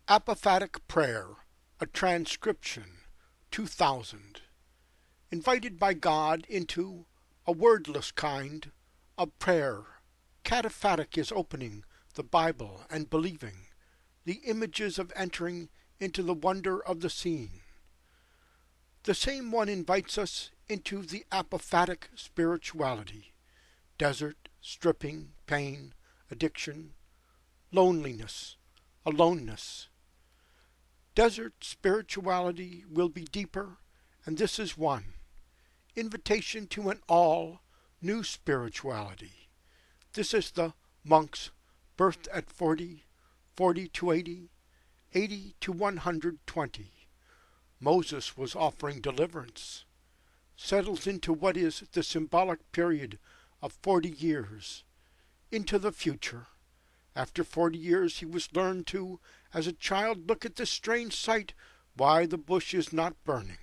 Apophatic Prayer, a transcription, 2000. Invited by God into a wordless kind of prayer. Cataphatic is opening the Bible and believing the images of entering into the wonder of the scene. The same one invites us into the apophatic spirituality, desert, stripping, pain, addiction, loneliness, aloneness. Desert spirituality will be deeper, and this is one. Invitation to an all-new spirituality. This is the monks birthed at 40, 40 to 80, 80 to 120. Moses was offering deliverance. Settles into what is the symbolic period of 40 years, into the future. After 40 years he was learned to, as a child, look at this strange sight, why the bush is not burning.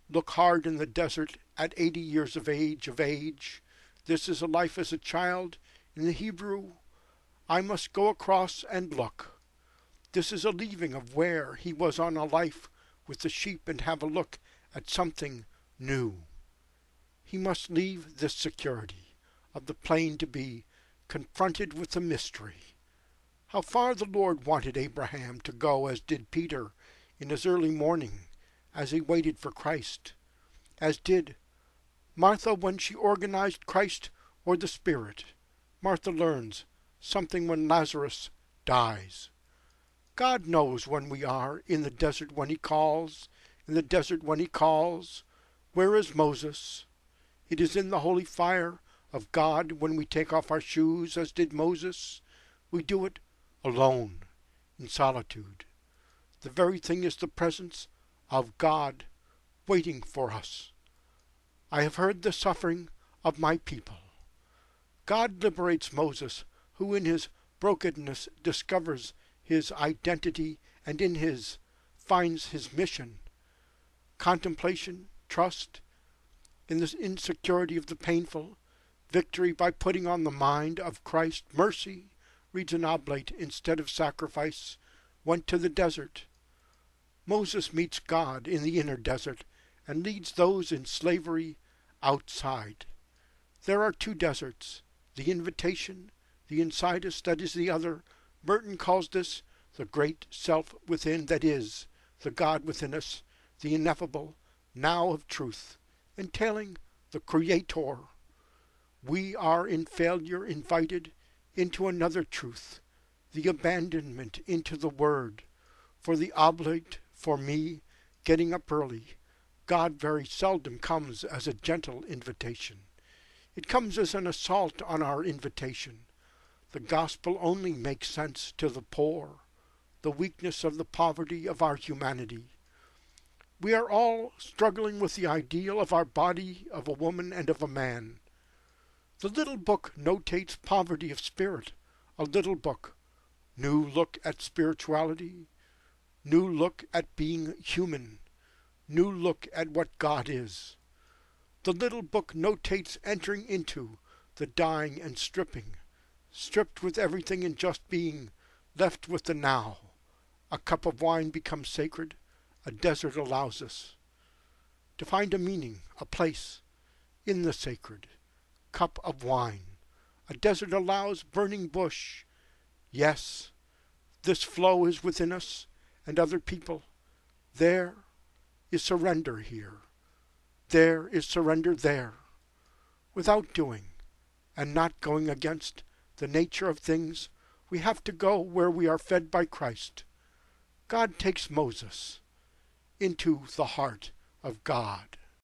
Look hard in the desert at 80 years of age. This is a life as a child. In the Hebrew, I must go across and look. This is a leaving of where he was on a life with the sheep and have a look at something new. He must leave this security of the plain to be confronted with the mystery. How far the Lord wanted Abraham to go, as did Peter in his early morning as he waited for Christ, as did Martha when she organized Christ or the Spirit. Martha learns something when Lazarus dies. God knows when we are in the desert when he calls, in the desert when he calls. Where is Moses? It is in the holy fire of God when we take off our shoes, as did Moses. We do it alone, in solitude. The very thing is the presence of God waiting for us. I have heard the suffering of my people. God liberates Moses, who in his brokenness discovers his identity and in his finds his mission. Contemplation, trust, in the insecurity of the painful, victory by putting on the mind of Christ, mercy, reads an oblate instead of sacrifice, went to the desert. Moses meets God in the inner desert and leads those in slavery outside. There are two deserts, the invitation, the inside us, that is the other. Burton calls this the great self within, that is, the God within us, the ineffable now of truth, entailing the Creator. We are in failure invited into another truth, the abandonment into the Word. For the oblate, for me, getting up early, God very seldom comes as a gentle invitation. It comes as an assault on our invitation. The gospel only makes sense to the poor, the weakness of the poverty of our humanity. We are all struggling with the ideal of our body, of a woman and of a man. The little book notates poverty of spirit, a little book. New look at spirituality, new look at being human, new look at what God is. The little book notates entering into the dying and stripping, stripped with everything and just being, left with the now. A cup of wine becomes sacred. A desert allows us to find a meaning, a place in the sacred cup of wine. A desert allows burning bush. Yes, this flow is within us and other people. There is surrender here. There is surrender there. Without doing and not going against the nature of things, we have to go where we are fed by Christ. God takes Moses into the heart of God.